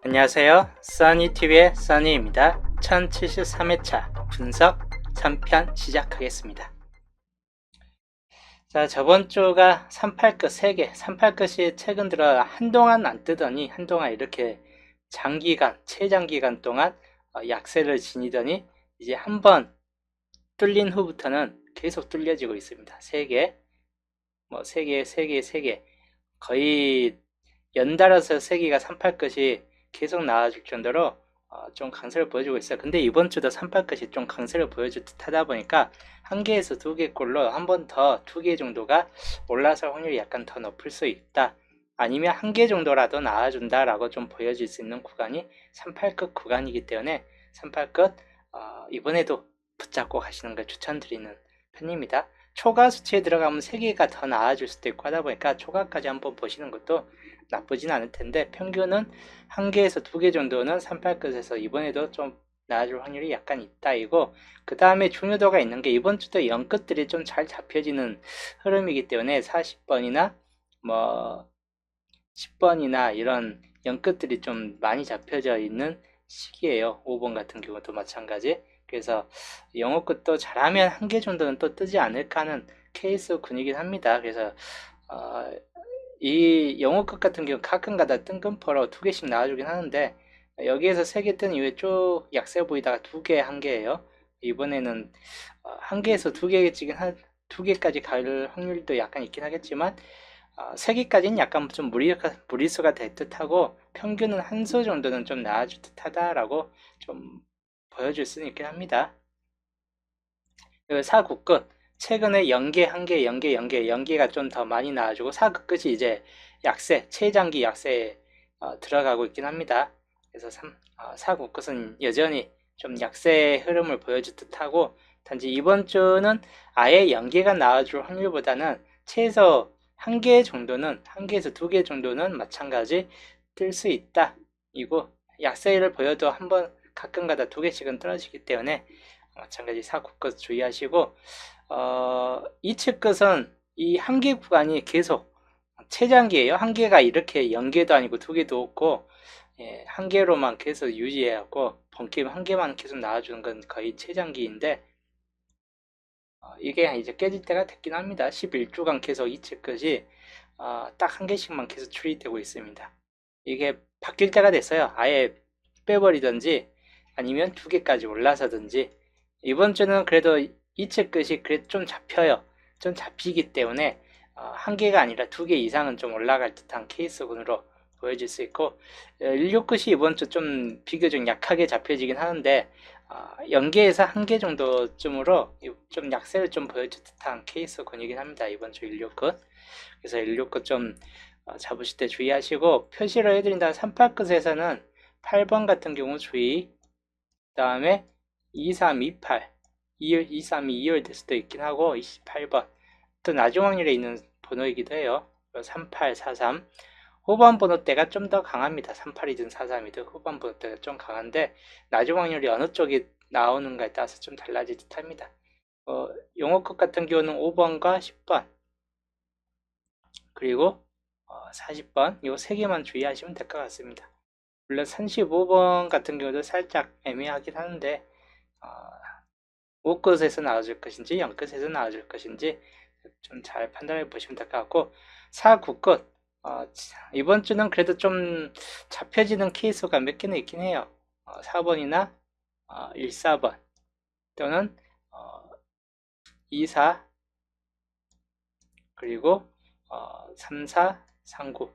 안녕하세요. 써니TV의 써니입니다. 1073회차 분석 3편 시작하겠습니다. 자, 저번 주가 38끝 3개, 38끝이 최근 들어 한동안 안 뜨더니 한동안 이렇게 장기간, 최장기간 동안 약세를 지니더니 이제 한번 뚫린 후부터는 계속 뚫려지고 있습니다. 3개, 3개, 3개, 3개. 거의 연달아서 3개가 38끝이 계속 나와줄 정도로 좀 강세를 보여주고 있어요. 근데 이번 주도 38끝이 좀 강세를 보여줄 듯 하다 보니까 1개에서 2개꼴로 한 번 더 2개 정도가 올라설 확률이 약간 더 높을 수 있다. 아니면 1개 정도라도 나와준다 라고 좀 보여줄 수 있는 구간이 38끝 구간이기 때문에 38끝 이번에도 붙잡고 가시는 걸 추천드리는 편입니다. 초과 수치에 들어가면 3개가 더 나아질 수도 있고 하다 보니까 초과까지 한번 보시는 것도 나쁘진 않을 텐데, 평균은 1개에서 2개 정도는 38끝에서 이번에도 좀 나아질 확률이 약간 있다 이고, 그 다음에 중요도가 있는 게 이번 주도 0끝들이 좀 잘 잡혀지는 흐름이기 때문에 40번이나 뭐 10번이나 이런 0끝들이 좀 많이 잡혀져 있는 시기예요. 5번 같은 경우도 마찬가지. 그래서 영어 끝도 잘하면 1개 정도는 또 뜨지 않을까 하는 케이스 군이긴 합니다. 그래서 이 영어 끝 같은 경우 가끔가다 뜬금포로 2개씩 나와주긴 하는데, 여기에서 3개 뜬 이후에 쭉 약세 보이다가 2개, 1개예요. 이번에는 1개에서 2개까지 갈 확률도 약간 있긴 하겠지만 3개까지는 약간 좀 무리수가 될 듯하고, 평균은 한 수 정도는 좀 나아질 듯하다라고 좀 보여줄 수는 있긴 합니다. 그리고 4구 끝, 최근에 0개, 1개, 0개, 0개, 0개가 좀 더 많이 나와주고 4구 끝이 이제 약세, 최장기 약세에 들어가고 있긴 합니다. 그래서 4구 끝은 여전히 좀 약세 흐름을 보여줄 듯하고, 단지 이번 주는 아예 0개가 나와줄 확률보다는 최소 1개 정도는, 1개에서 2개 정도는 마찬가지 뜰 수 있다 이고, 약세를 보여도 한번 가끔가다 2개씩은 떨어지기 때문에 마찬가지 4구 끝 주의하시고, 이측 끝은 이 1개 구간이 계속 최장기예요. 1개가 이렇게 0개도 아니고 2개도 없고, 1개로만 계속 유지해갖고 번게임 1개만 계속 나와주는 건 거의 최장기인데, 이게 이제 깨질 때가 됐긴 합니다. 11주간 계속 이측 끝이 딱 1개씩만 계속 추리되고 있습니다. 이게 바뀔 때가 됐어요. 아예 빼버리든지 아니면 2개까지 올라서든지. 이번 주는 그래도 이측 끝이 그래도 좀 잡혀요. 좀 잡히기 때문에 1개가 아니라 2개 이상은 좀 올라갈 듯한 케이스군으로 보여질 수 있고, 16 끝이 이번 주 좀 비교적 약하게 잡혀지긴 하는데 0개에서 1개 정도쯤으로 좀 약세를 좀 보여줄 듯한 케이스군이긴 합니다. 이번 주 16 끝. 그래서 16 끝 좀 잡으실 때 주의하시고, 표시를 해드린다는 38 끝에서는 8번 같은 경우 주의, 그 다음에 2328, 23이 2열 될 수도 있긴 하고 28번 또 나중 확률에 있는 번호이기도 해요. 3843 후반 번호대가 좀 더 강합니다. 38이든 43이든 후반 번호대가 좀 강한데, 나중 확률이 어느 쪽이 나오는가에 따라서 좀 달라질 듯 합니다. 용어 끝 같은 경우는 5번과 10번 그리고 40번 이 3개만 주의하시면 될 것 같습니다. 물론 35번 같은 경우도 살짝 애매하긴 하는데 5끝에서 나와줄 것인지 0끝에서 나와줄 것인지 좀 잘 판단해 보시면 될 것 같고, 4, 9끝 이번 주는 그래도 좀 잡혀지는 케이스가 몇 개는 있긴 해요. 4번이나 14번 또는 24 그리고 34, 39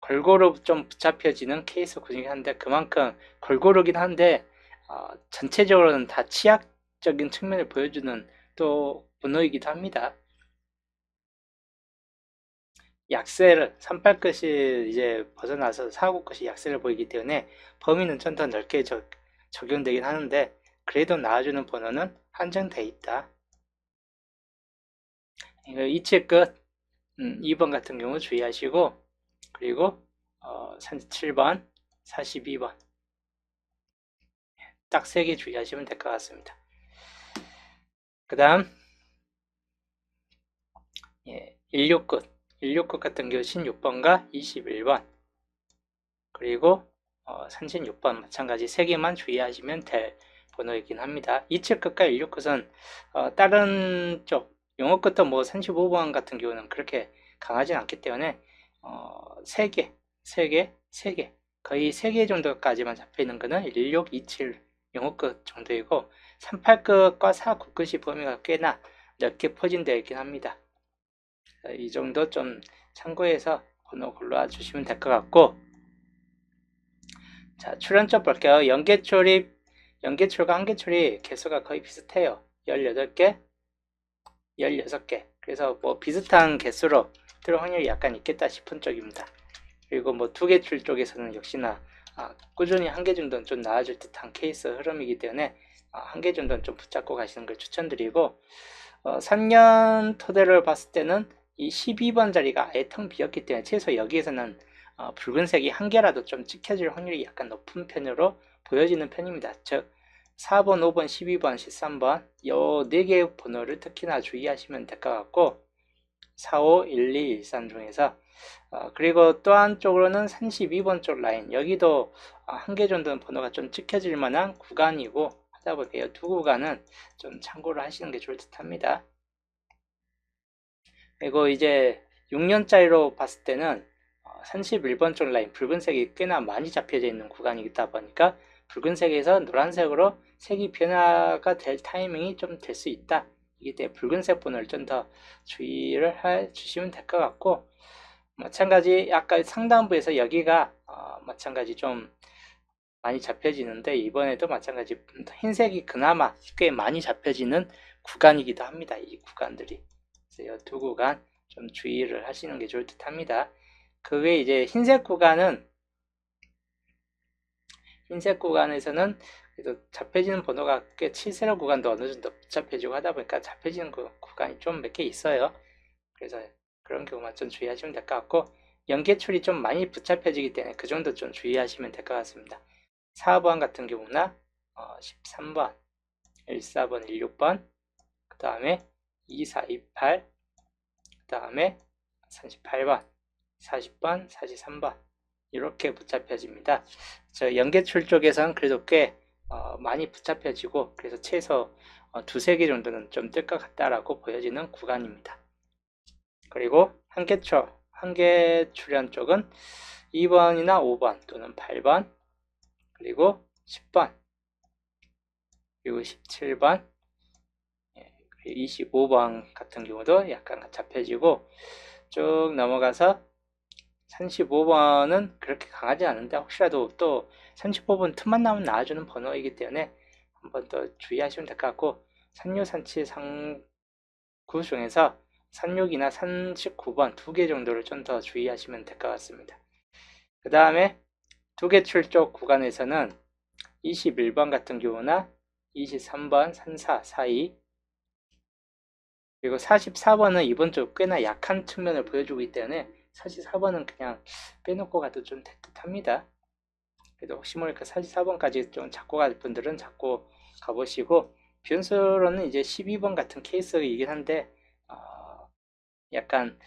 골고루 좀 붙잡혀지는 케이스 구이긴 한데, 그만큼 골고루긴 한데 전체적으로는 다 취약적인 측면을 보여주는 또 분호이기도 합니다. 약세를 38끝이 이제 벗어나서 49끝이 약세를 보이기 때문에 범위는 좀 더 넓게 적용되긴 하는데, 그래도 나와주는 번호는 한정돼 있다. 이치 끝 2번 같은 경우 주의하시고, 그리고 37번, 42번 딱 3개 주의하시면 될 것 같습니다. 그 다음 16끝 169 같은 경우 16번과 21번, 그리고 36번 마찬가지 3개만 주의하시면 될 번호이긴 합니다. 27끝과 169는 다른 쪽 영어 끝도 뭐 35번 같은 경우는 그렇게 강하진 않기 때문에 3개 거의 3개 정도까지만 잡혀있는 거는 16, 27 영어 끝 정도이고 38끝과 49 끝이 범위가 꽤나 넓게 포진되어 있긴 합니다. 이 정도 좀 참고해서 번호 골라주시면 될 것 같고, 자, 출연점 볼게요. 연계출과 한계출이 개수가 거의 비슷해요. 18개, 16개. 그래서 뭐 비슷한 개수로 들어올 확률이 약간 있겠다 싶은 쪽입니다. 그리고 뭐 두개출 쪽에서는 역시나 꾸준히 한 개 정도는 좀 나아질 듯한 케이스 흐름이기 때문에 한 개 정도는 좀 붙잡고 가시는 걸 추천드리고, 3년 토대를 봤을 때는 이 12번 자리가 아예 텅 비었기 때문에 최소 여기에서는 붉은색이 한 개라도 좀 찍혀질 확률이 약간 높은 편으로 보여지는 편입니다. 즉 4번, 5번, 12번, 13번 요 4개의 번호를 특히나 주의하시면 될 것 같고, 4, 5, 1, 2, 1, 3 중에서 그리고 또 한쪽으로는 32번 쪽 라인, 여기도 한 개 정도는 번호가 좀 찍혀질 만한 구간이고 하다 보니까 이 두 구간은 좀 참고를 하시는 게 좋을 듯 합니다. 그리고 이제 6년짜리로 봤을 때는 31번 쪽 라인, 붉은색이 꽤나 많이 잡혀져 있는 구간이다 보니까 붉은색에서 노란색으로 색이 변화가 될 타이밍이 좀 될 수 있다. 이기 때문에 붉은색 번호를 좀 더 주의를 해 주시면 될 것 같고, 마찬가지 아까 상단부에서 여기가 마찬가지 좀 많이 잡혀지는데 이번에도 마찬가지 흰색이 그나마 꽤 많이 잡혀지는 구간이기도 합니다. 이 구간들이. 그래서 이 두 구간 좀 주의를 하시는 게 좋을 듯 합니다. 그 외에 이제 흰색 구간에서는 그래도 잡혀지는 번호가 꽤 7세로 구간도 어느 정도 잡혀지고 하다 보니까 잡혀지는 구간이 좀 몇 개 있어요. 그래서 그런 경우만 좀 주의하시면 될 것 같고, 연계출이 좀 많이 붙잡혀지기 때문에 그 정도 좀 주의하시면 될 것 같습니다. 4번 같은 경우나 13번, 14번, 16번, 그 다음에 24, 28, 그 다음에 38번, 40번, 43번 이렇게 붙잡혀집니다. 저 연계출 쪽에서는 그래도 꽤 많이 붙잡혀지고, 그래서 최소 두세 개 정도는 좀 뜰 것 같다라고 보여지는 구간입니다. 그리고 한계출현 쪽은 2번이나 5번 또는 8번, 그리고 10번, 그리고 17번, 25번 같은 경우도 약간 잡혀지고, 쭉 넘어가서 35번은 그렇게 강하지 않은데 혹시라도 또 35번 틈만 나면 나와주는 번호이기 때문에 한번 더 주의하시면 될 것 같고, 36, 37, 39 중에서 36이나 39번 두 개 정도를 좀 더 주의하시면 될 것 같습니다. 그 다음에 두개 출쪽 구간에서는 21번 같은 경우나 23번, 34, 42, 그리고 44번은 이번 주 꽤나 약한 측면을 보여주고 있기 때문에 44번은 그냥 빼놓고 가도 좀 될 듯 합니다. 그래도 혹시 모르니까 44번까지 좀 잡고 갈 분들은 잡고 가보시고, 변수로는 이제 12번 같은 케이스이긴 한데 약간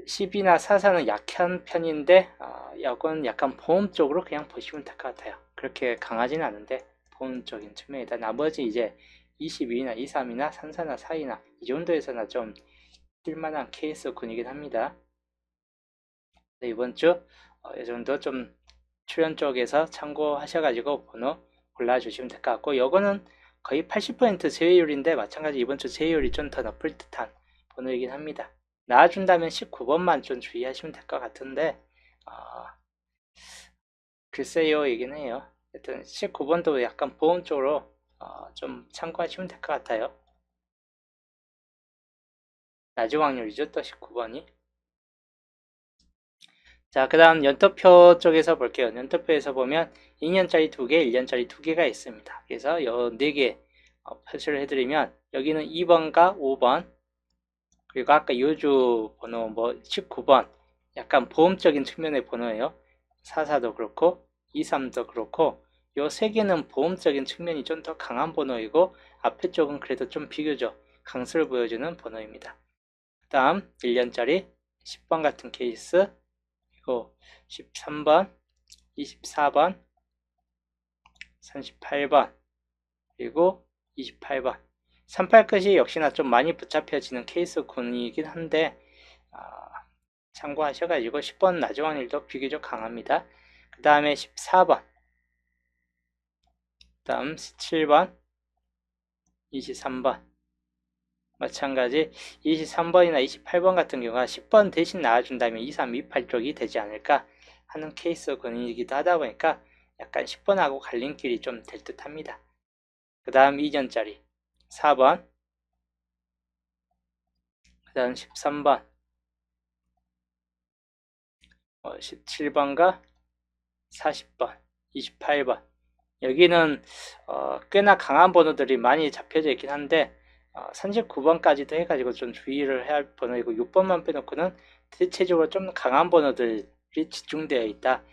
10이나 44는 약한 편인데 이건 약간 보험 쪽으로 그냥 보시면 될 것 같아요. 그렇게 강하지는 않은데 보험적인 측면이다. 나머지 이제 22나 23이나 34나 4이나 이 정도에서나 좀 쓸만한 케이스군이긴 합니다. 이번 주 이 정도 좀 출연 쪽에서 참고하셔가지고 번호 골라주시면 될 것 같고, 요거는 거의 80% 제외율인데 마찬가지 이번 주 제외율이 좀 더 높을 듯한 번호이긴 합니다. 나와준다면 19번만 좀 주의하시면 될 것 같은데 글쎄요 이긴 해요. 하여튼 19번도 약간 보험 쪽으로 좀 참고하시면 될 것 같아요. 낮은 확률이죠, 또 19번이. 자, 그 다음 연토표 쪽에서 볼게요. 연토표에서 보면 2년짜리 2개, 1년짜리 2개가 있습니다. 그래서 이 4개 표시를 해드리면 여기는 2번과 5번, 그리고 아까 요주 번호 뭐 19번 약간 보험적인 측면의 번호예요. 44도 그렇고 23도 그렇고 요 3개는 보험적인 측면이 좀 더 강한 번호이고, 앞에 쪽은 그래도 좀 비교적 강수를 보여주는 번호입니다. 그 다음 1년짜리 10번 같은 케이스, 그리고 13번, 24번, 38번, 그리고 28번. 38 끝이 역시나 좀 많이 붙잡혀지는 케이스군이긴 한데 참고하셔가지고 10번 나중 확률도 비교적 강합니다. 그 다음에 14번, 다음 17번, 23번. 마찬가지 23번이나 28번 같은 경우가 10번 대신 나와준다면 23, 28 쪽이 되지 않을까 하는 케이스군이기도 하다 보니까 약간 10번하고 갈림길이 좀 될 듯 합니다. 그 다음 2년짜리 4번, 그 다음 13번, 17번과 40번, 28번. 여기는 꽤나 강한 번호들이 많이 잡혀져 있긴 한데 39번까지도 해가지고 좀 주의를 해야 할 번호이고 6번만 빼놓고는 대체적으로 좀 강한 번호들이 집중되어 있다.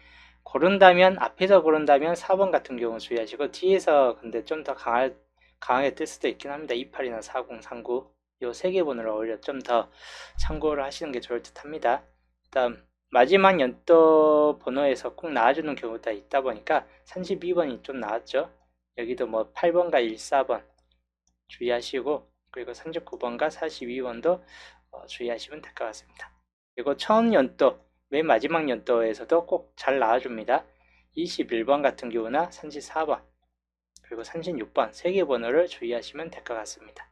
앞에서 고른다면 4번 같은 경우 주의하시고 뒤에서 근데 좀 더 강하게 뜰 수도 있긴 합니다. 28이나 40, 39 요 세 개 번호를 오히려 좀 더 참고를 하시는 게 좋을 듯 합니다. 다음 마지막 연도 번호에서 꼭 나와주는 경우가 있다 보니까 32번이 좀 나왔죠. 여기도 뭐 8번과 14번 주의하시고 그리고 39번과 42번도 주의하시면 될 것 같습니다. 그리고 처음 연도, 맨 마지막 연도에서도 꼭 잘 나와줍니다. 21번 같은 경우나 34번 그리고 36번 3개 번호를 주의하시면 될 것 같습니다.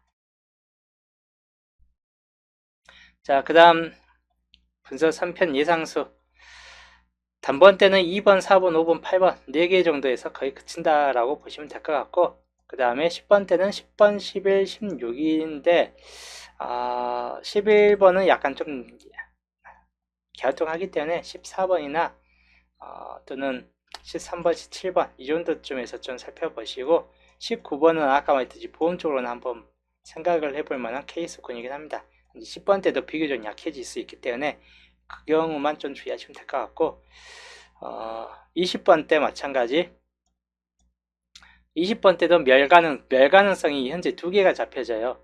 자, 그 다음 분석 3편 예상수. 단번 때는 2번, 4번, 5번, 8번 4개 정도에서 거의 그친다라고 보시면 될 것 같고 그 다음에 10번 때는 10번, 11, 16인데 11번은 약간 좀 갸우뚱하기 때문에 14번이나 또는 13번, 17번 이 정도쯤에서 좀 살펴보시고 19번은 아까 말했듯이 보험 쪽으로는 한번 생각을 해볼 만한 케이스군이긴 합니다. 10번 때도 비교적 약해질 수 있기 때문에 그 경우만 좀 주의하시면 될 것 같고 20번 때 마찬가지 20번 때도 멸가능성이 현재 2개가 잡혀져요.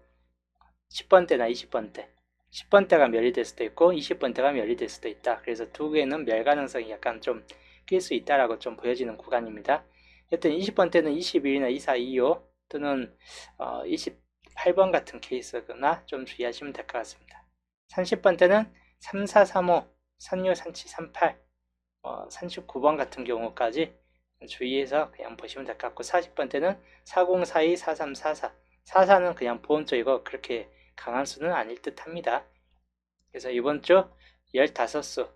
10번 때나 20번 때 10번 때가 멸이 될 수도 있고 20번 때가 멸이 될 수도 있다. 그래서 2개는 멸가능성이 약간 좀 낄 수 있다라고 좀 보여지는 구간입니다. 여튼 20번 때는 21이나 24, 25 또는 28번 같은 케이스거나 좀 주의하시면 될 것 같습니다. 30번 때는 34, 35, 36, 37, 38 39번 같은 경우까지 주의해서 그냥 보시면 될 것 같고 40번 때는 40, 42, 43, 44 44는 그냥 보험적이고 그렇게 강한 수는 아닐 듯 합니다. 그래서 이번 주 15수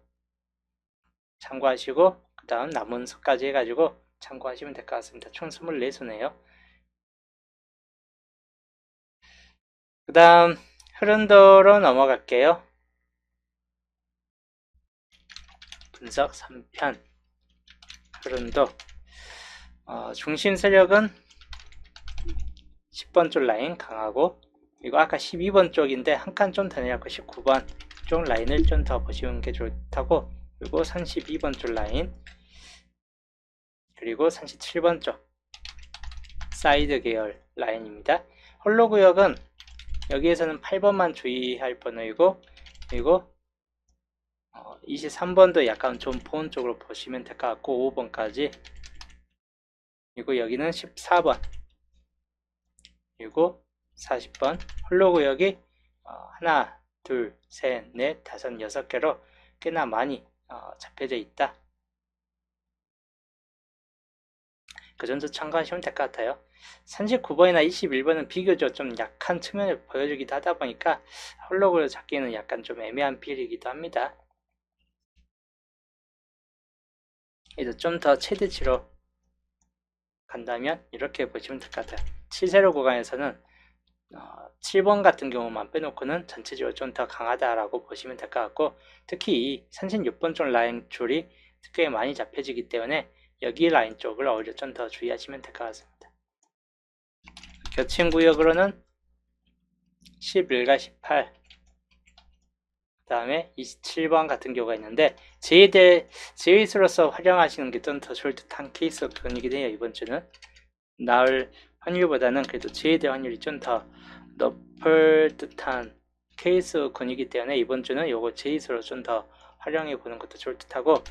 참고하시고 그 다음 남은 수까지 해가지고 참고하시면 될 것 같습니다. 총 24수네요. 그 다음 흐름도로 넘어갈게요. 분석 3편 흐름도 중심 세력은 10번 쪽 라인 강하고 그리고 아까 12번 쪽인데 한 칸 좀 더 내려고 19번 쪽 라인을 좀 더 보시는 게 좋다고 그리고 32번 쪽 라인 그리고 37번 쪽 사이드 계열 라인입니다. 홀로 구역은 여기에서는 8번만 주의할 번호이고 그리고 23번도 약간 좀 보온 쪽으로 보시면 될 것 같고 5번까지 그리고 여기는 14번 그리고 40번 홀로 구역이 하나, 둘, 셋, 넷, 다섯, 6개로 꽤나 많이 잡혀져 있다. 그 정도 참고하시면 될 것 같아요. 39번이나 21번은 비교적 좀 약한 측면을 보여주기도 하다 보니까 홀로 구역 잡기는 약간 좀 애매한 비율이기도 합니다. 그래서 좀 더 최대치로 간다면 이렇게 보시면 될 것 같아요. 7세로 구간에서는 7번 같은 경우만 빼놓고는 전체적으로 좀 더 강하다라고 보시면 될 것 같고 특히 이 36번 쪽 라인 줄이 꽤 많이 잡혀지기 때문에 여기 라인 쪽을 오히려 좀 더 주의하시면 될 것 같습니다. 겹친 구역으로는 11과 18 그 다음에 27번 같은 경우가 있는데 제이스로서 활용하시는 게 좀 더 좋을 듯한 케이스이긴 해요. 이번 주는 나을 확률보다는 그래도 제이드 확률이 좀 더 높을 듯한 케이스 군이기 때문에 이번 주는 요거 제이스로 좀 더 활용해 보는 것도 좋을 듯하고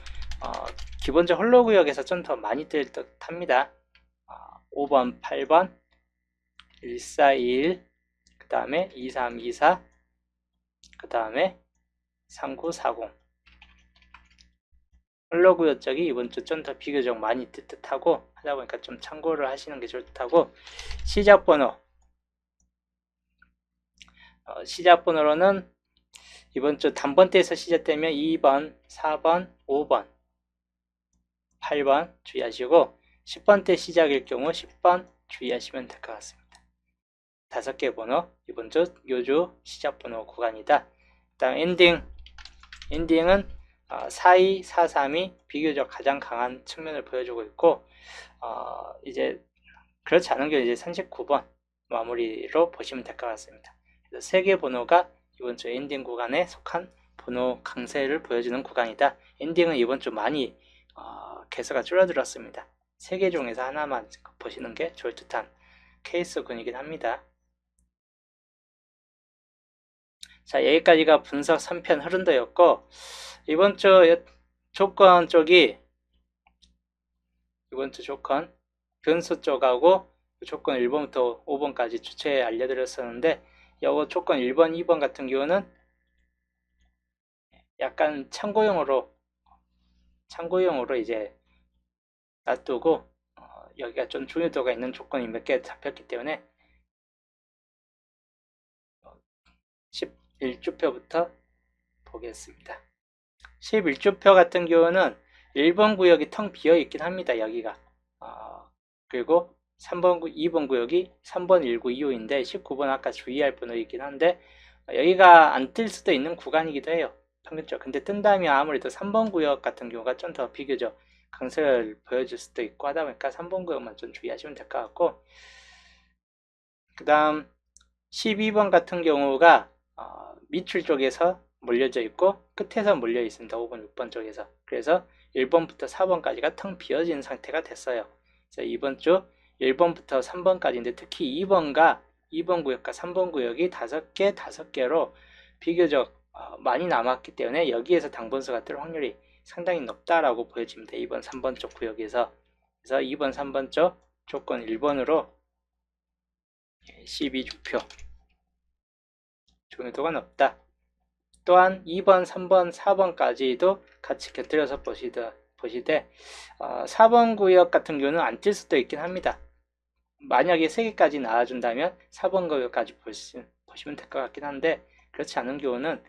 기본적 홀로 구역에서 좀 더 많이 뜰 듯합니다. 5번, 8번, 1421, 그 다음에 2324, 그 다음에 3940. 홀로 구역 쪽이 이번 주 좀 더 비교적 많이 뜰 듯하고 하다 보니까 좀 참고를 하시는 게 좋을 듯하고 시작 번호. 시작 번호로는 이번 주 단번대에서 시작되면 2번, 4번, 5번, 8번 주의하시고 10번대 시작일 경우 10번 주의하시면 될 것 같습니다. 5개 번호 이번 주 요주 시작 번호 구간이다. 다음 엔딩은 42, 432 비교적 가장 강한 측면을 보여주고 있고 이제 그렇지 않은 게 이제 39번 마무리로 보시면 될 것 같습니다. 그래서 3개 번호가 이번 주 엔딩 구간에 속한 번호 강세를 보여주는 구간이다. 엔딩은 이번 주 많이 개수가 줄어들었습니다. 3개 중에서 하나만 보시는 게 좋을 듯한 케이스군이긴 합니다. 자, 여기까지가 분석 3편 흐른도였고 이번 주 조건 쪽이 이번 주 조건 변수 쪽하고 조건 1번부터 5번까지 주체에 알려드렸었는데 요거 조건 1번, 2번 같은 경우는 약간 참고용으로 이제 놔두고 여기가 좀 중요도가 있는 조건이 몇 개 잡혔기 때문에 11주표부터 보겠습니다. 11주표 같은 경우는 1번 구역이 텅 비어 있긴 합니다. 여기가 그리고 2번 구역이 3번 19, 2호인데 19번 아까 주의할 번호이긴 한데 여기가 안 뜰 수도 있는 구간이기도 해요. 평균적. 근데 뜬다면 아무래도 3번 구역 같은 경우가 좀 더 비교적 강세를 보여줄 수도 있고 하다 보니까 3번 구역만 좀 주의하시면 될 것 같고 그 다음 12번 같은 경우가 밑줄 쪽에서 몰려져 있고 끝에서 몰려 있습니다. 5번, 6번 쪽에서. 그래서 1번부터 4번까지가 텅 비어진 상태가 됐어요. 그래서 이번 주 1번부터 3번까지인데 특히 2번 구역과 3번 구역이 5개로 비교적 많이 남았기 때문에 여기에서 당분수가 뜰 확률이 상당히 높다라고 보여집니다. 2번, 3번 쪽 구역에서. 그래서 2번, 3번 쪽 조건 1번으로 12주표 중요도가 높다. 또한 2번, 3번, 4번까지도 같이 곁들여서 보시되 4번 구역 같은 경우는 안 뜰 수도 있긴 합니다. 만약에 3개까지 나와준다면 4번 구역까지 보시면 될 것 같긴 한데 그렇지 않은 경우는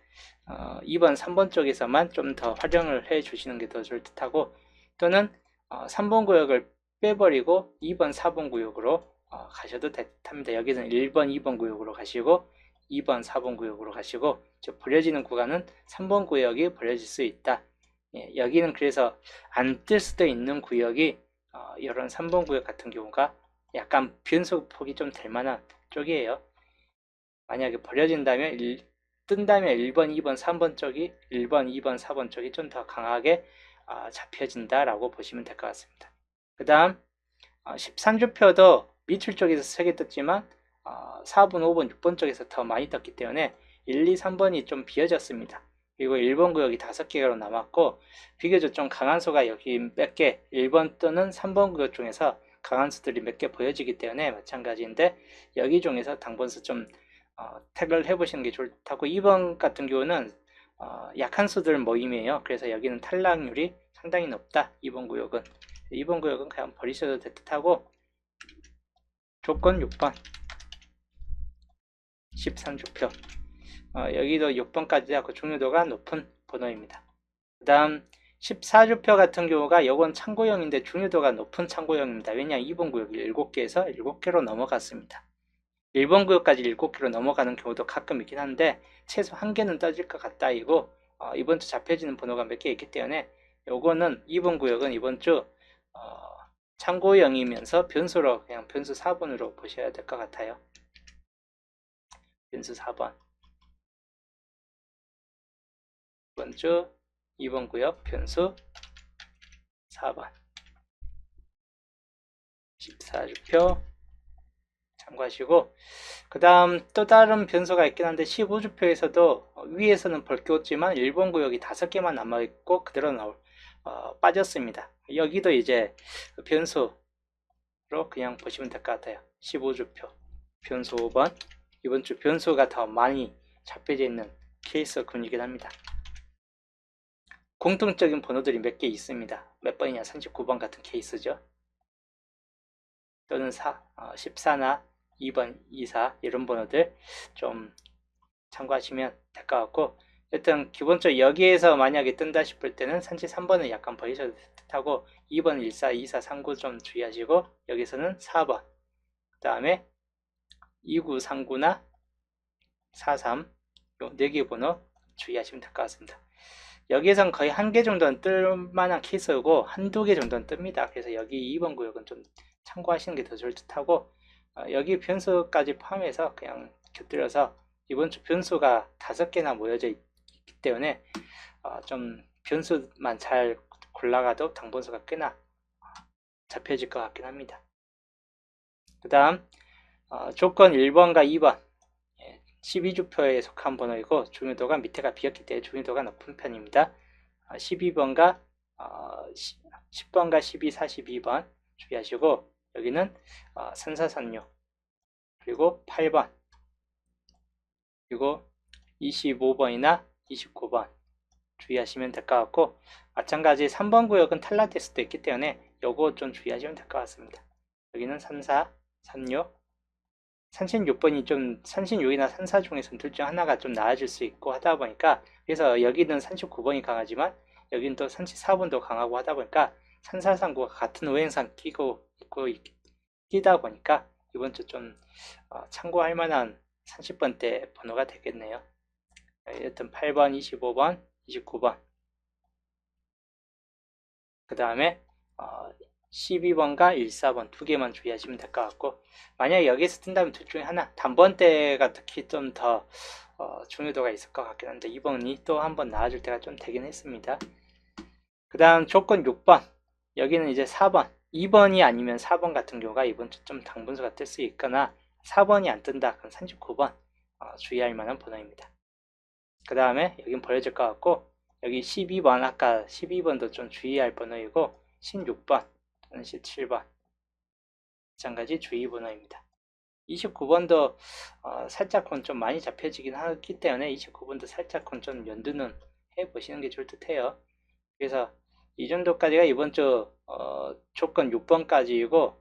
2번, 3번 쪽에서만 좀 더 활용을 해 주시는 게 더 좋을 듯하고 또는 3번 구역을 빼버리고 2번, 4번 구역으로 가셔도 됩니다. 여기서는 1번, 2번 구역으로 가시고 2번, 4번 구역으로 가시고 버려지는 구간은 3번 구역이 버려질 수 있다. 여기는 그래서 안 뜰 수도 있는 구역이 이런 3번 구역 같은 경우가 약간 변수폭이 좀 될 만한 쪽이에요. 만약에 버려진다면 뜬다면 1번, 2번, 3번 쪽이 1번, 2번, 4번 쪽이 좀 더 강하게 잡혀진다라고 보시면 될 것 같습니다. 그 다음 13주표도 밑줄 쪽에서 3개 떴지만 4번, 5번, 6번 쪽에서 더 많이 떴기 때문에 1, 2, 3번이 좀 비어졌습니다. 그리고 1번 구역이 5개로 남았고 비교적 좀 강한 수가 여기 몇 개 1번 또는 3번 구역 중에서 강한 수들이 몇 개 보여지기 때문에 마찬가지인데 여기 중에서 당분수 좀 택을 해보시는 게 좋다고 2번 같은 경우는 약한 수들 모임이에요. 그래서 여기는 탈락률이 상당히 높다. 2번 구역은 그냥 버리셔도 될 듯하고 조건 6번 13주표 여기도 6번까지 하고 중요도가 높은 번호입니다. 그 다음 14주표 같은 경우가 이건 참고형인데 중요도가 높은 참고형입니다. 왜냐 2번 구역이 7개에서 7개로 넘어갔습니다. 1번 구역까지 7개로 넘어가는 경우도 가끔 있긴 한데 최소 1개는 떠질 것 같다 이고 이번 주 잡혀지는 번호가 몇 개 있기 때문에 요거는 2번 구역은 이번 주 참고형이면서 변수로 그냥 변수 4번으로 보셔야 될 것 같아요. 변수 4번 이번 주 2번 구역 변수 4번 14주표 참고하시고, 그 다음 또 다른 변수가 있긴 한데 15주표에서도 위에서는 벗겼지만 일본 구역이 5개만 남아있고 그대로 빠졌습니다. 여기도 이제 변수로 그냥 보시면 될 것 같아요. 15주표 변수 5번, 이번 주 변수가 더 많이 잡혀져 있는 케이스군이긴 합니다. 공통적인 번호들이 몇 개 있습니다. 몇 번이냐? 39번 같은 케이스죠. 또는 14나 2번, 24 이런 번호들 좀 참고하시면 될 것 같고, 일단 기본적으로 여기에서 만약에 뜬다 싶을 때는 33번은 약간 버리셔도 하고 2번 14, 24, 39 좀 주의하시고, 여기서는 4번, 그 다음에 29, 39나 43 요 4개 번호 주의하시면 될 것 같습니다. 여기에선 거의 1개 정도는 뜰 만한 케이스고 한두 개 정도는 뜹니다. 그래서 여기 2번 구역은 좀 참고하시는 게 더 좋을 듯 하고, 여기 변수까지 포함해서 그냥 곁들여서 이번 주 변수가 5개나 모여져 있기 때문에 좀 변수만 잘 골라가도 당분수가 꽤나 잡혀질 것 같긴 합니다. 그 다음 조건 1번과 2번 12주표에 속한 번호이고 중요도가 밑에가 비었기 때문에 중요도가 높은 편입니다. 12번과 10번과 12, 42번 주의하시고, 여기는 3436 그리고 8번 그리고 25번이나 29번 주의하시면 될 것 같고, 마찬가지 3번 구역은 탈락될 수도 있기 때문에 요거 좀 주의하시면 될 것 같습니다. 여기는 34, 36 36번이 좀 36이나 34 중에서 둘 중 하나가 좀 나아질 수 있고 하다 보니까, 그래서 여기는 39번이 강하지만 여기는 또 34번도 강하고 하다 보니까 3439가 같은 오행상 끼다 보니까 이번 주 좀 참고할 만한 30번대 번호가 되겠네요. 여튼 8번, 25번, 29번 그 다음에 12번과 14번 두 개만 주의하시면 될 것 같고, 만약에 여기서 뜬다면 둘 중에 하나, 단번대가 특히 좀 더 중요도가 있을 것 같긴 한데 2번이 또 한번 나와줄 때가 좀 되긴 했습니다. 그 다음 조건 6번, 여기는 이제 4번 2번이 아니면 4번 같은 경우가 이번 주 좀 당분수가 뜰 수 있거나 4번이 안 뜬다 그럼 39번 주의할 만한 번호입니다. 그 다음에 여긴 버려질 것 같고, 여기 12번 아까 12번도 좀 주의할 번호이고 16번 또는 17번 마찬가지 주의 번호입니다. 29번도 살짝은 좀 많이 잡혀지긴 하기 때문에 29번도 살짝은 좀 연두는 해보시는 게 좋을 듯 해요. 그래서 이 정도까지가 이번 주 조건 6번까지이고,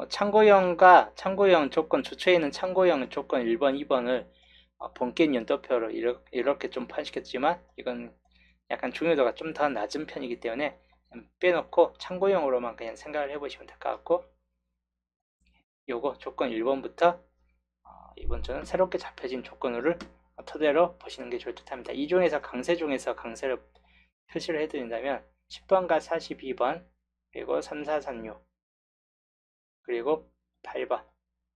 참고형 조건 주초에는 참고형 조건 1번, 2번을 본격 연도표로 이렇게 좀 파시켰지만 이건 약간 중요도가 좀 더 낮은 편이기 때문에 빼놓고 참고용으로만 그냥 생각을 해보시면 될 것 같고, 요거 조건 1번부터 이번 주는 새롭게 잡혀진 조건을 토대로 보시는 게 좋을 듯 합니다. 이 중에서 강세 중에서 강세를 표시를 해드린다면 10번과 42번 그리고 3436 그리고 8번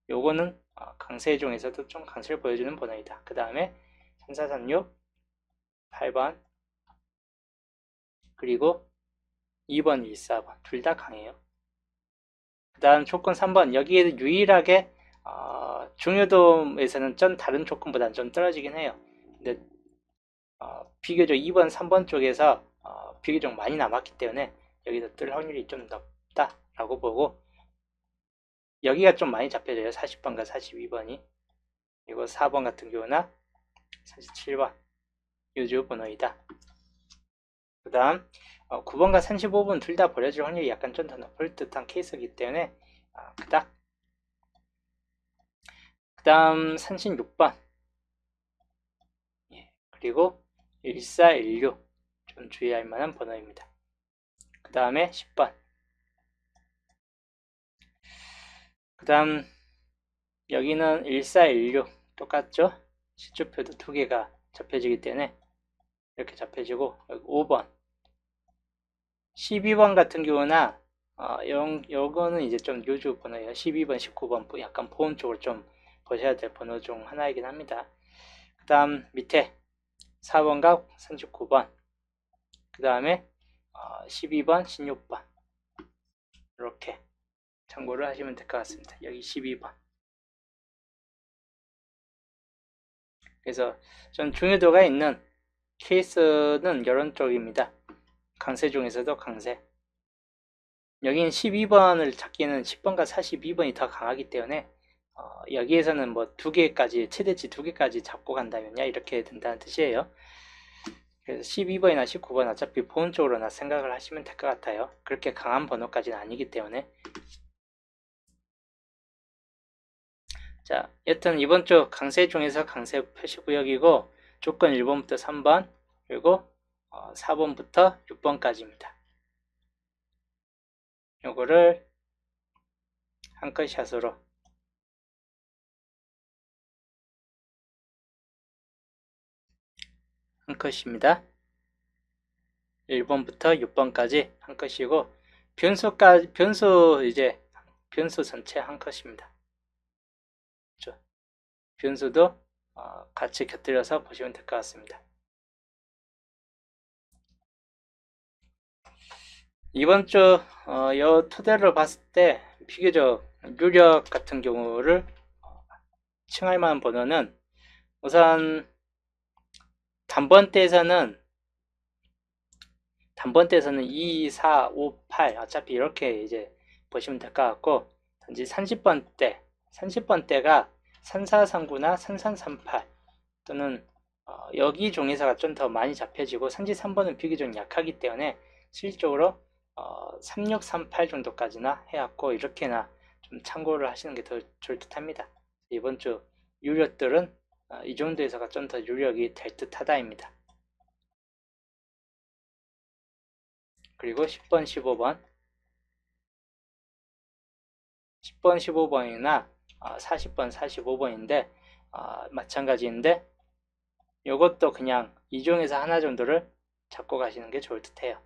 요거는 강세 중에서도 좀 강세를 보여주는 번호이다. 그 다음에 3436 8번 그리고 2번, 1, 4번 둘 다 강해요. 그 다음 조건 3번 여기에 유일하게 중요도에서는 좀 다른 조건보다는 좀 떨어지긴 해요. 근데 비교적 2번, 3번 쪽에서 비교적 많이 남았기 때문에 여기서 뜰 확률이 좀 높다라고 보고, 여기가 좀 많이 잡혀져요. 40번과 42번이. 그리고 4번 같은 경우나 47번 유주 번호이다. 그 다음 9번과 35번 둘 다 버려질 확률이 약간 좀 더 높을 듯한 케이스이기 때문에 그닥. 그 다음 36번 그리고 1416 좀 주의할 만한 번호입니다. 그 다음에 10번 그 다음 여기는 1416 똑같죠? 시초표도 두 개가 잡혀지기 때문에 이렇게 잡혀지고, 여기 5번 12번 같은 경우나 요거는 이제 좀 요주 번호예요. 12번, 19번 약간 보험 쪽을 좀 보셔야 될 번호 중 하나이긴 합니다. 그 다음 밑에 4번과 39번 그 다음에 12번, 16번 이렇게 참고를 하시면 될 것 같습니다. 여기 12번 그래서 좀 중요도가 있는 케이스는 이런 쪽입니다. 강세 중에서도 강세. 여기는 12번을 잡기에는 10번과 42번이 더 강하기 때문에 여기에서는 뭐 2개까지 최대치 2개까지 잡고 간다면야 이렇게 된다는 뜻이에요. 그래서 12번이나 19번 어차피 보험 쪽으로나 생각을 하시면 될 것 같아요. 그렇게 강한 번호까지는 아니기 때문에. 자, 여튼 이번 주 강세 중에서 강세 표시구역이고 조건 1번부터 3번 그리고 4번부터 6번까지입니다. 요거를 한 컷샷으로 한 컷입니다. 1번부터 6번까지 한 컷이고 변수 전체 한 컷입니다. 변수도 같이 곁들여서 보시면 될 것 같습니다. 이번 주 요 토대로 봤을 때 비교적 유력 같은 경우를 칭할 만한 번호는 우선 단번대에서는 2, 4, 5, 8 어차피 이렇게 이제 보시면 될 것 같고 단지 30번대가 3439나 3338 또는 여기 종에서가 좀 더 많이 잡혀지고 33번은 비교적 약하기 때문에 실질적으로 3638 정도까지나 해왔고 이렇게나 좀 참고를 하시는 게 더 좋을 듯 합니다. 이번 주 유력들은 이 정도에서가 좀 더 유력이 될 듯 하다입니다. 그리고 10번, 15번 10번, 15번이나 40번, 45번인데 마찬가지인데 이것도 그냥 이 중에서 하나 정도를 잡고 가시는 게 좋을 듯 해요.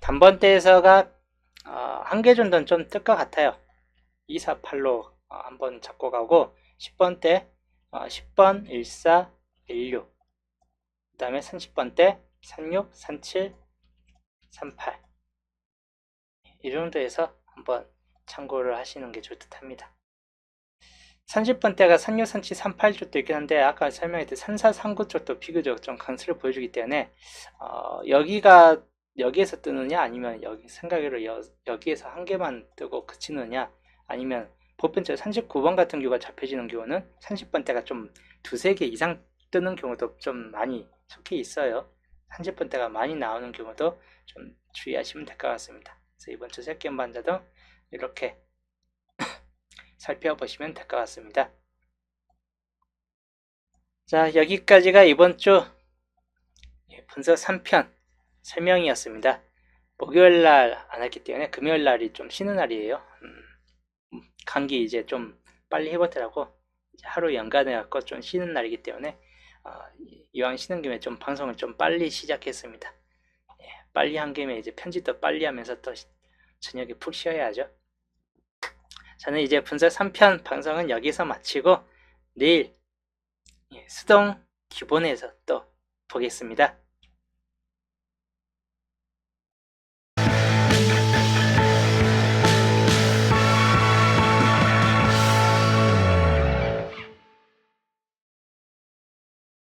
단번대에서가 한 개 정도는 좀 뜰 것 같아요. 2, 4, 8로 한번 잡고 가고 10번대 10번, 14, 16 그 다음에 30번대 36, 37, 38 이 정도에서 한번 참고를 하시는 게 좋을 듯 합니다. 30번대가 36, 37, 38 쪽도 있긴 한데 아까 설명했듯이 34, 39 쪽도 비교적 좀 강세를 보여주기 때문에 여기에서 뜨느냐 아니면 여기 생각으로 여기에서 한 개만 뜨고 그치느냐 아니면 보편적으로 39번 같은 경우가 잡혀지는 경우는 30번대가 좀 2-3개 이상 뜨는 경우도 좀 많이 속해 있어요. 30번대가 많이 나오는 경우도 좀 주의하시면 될 것 같습니다. 그래서 이번 주 새끼 반자도 이렇게 살펴보시면 될 것 같습니다. 자, 여기까지가 이번 주 분석 3편 설명이었습니다. 목요일날 안 했기 때문에 금요일날이 좀 쉬는 날이에요. 감기 이제 좀 빨리 해보더라고. 하루 연간해 갖고 좀 쉬는 날이기 때문에 이왕 쉬는 김에 좀 방송을 좀 빨리 시작했습니다. 빨리 한 김에 이제 편집도 빨리 하면서 또 저녁에 푹 쉬어야죠. 저는 이제 분석 3편 방송은 여기서 마치고 내일 수동 기본에서 또 보겠습니다.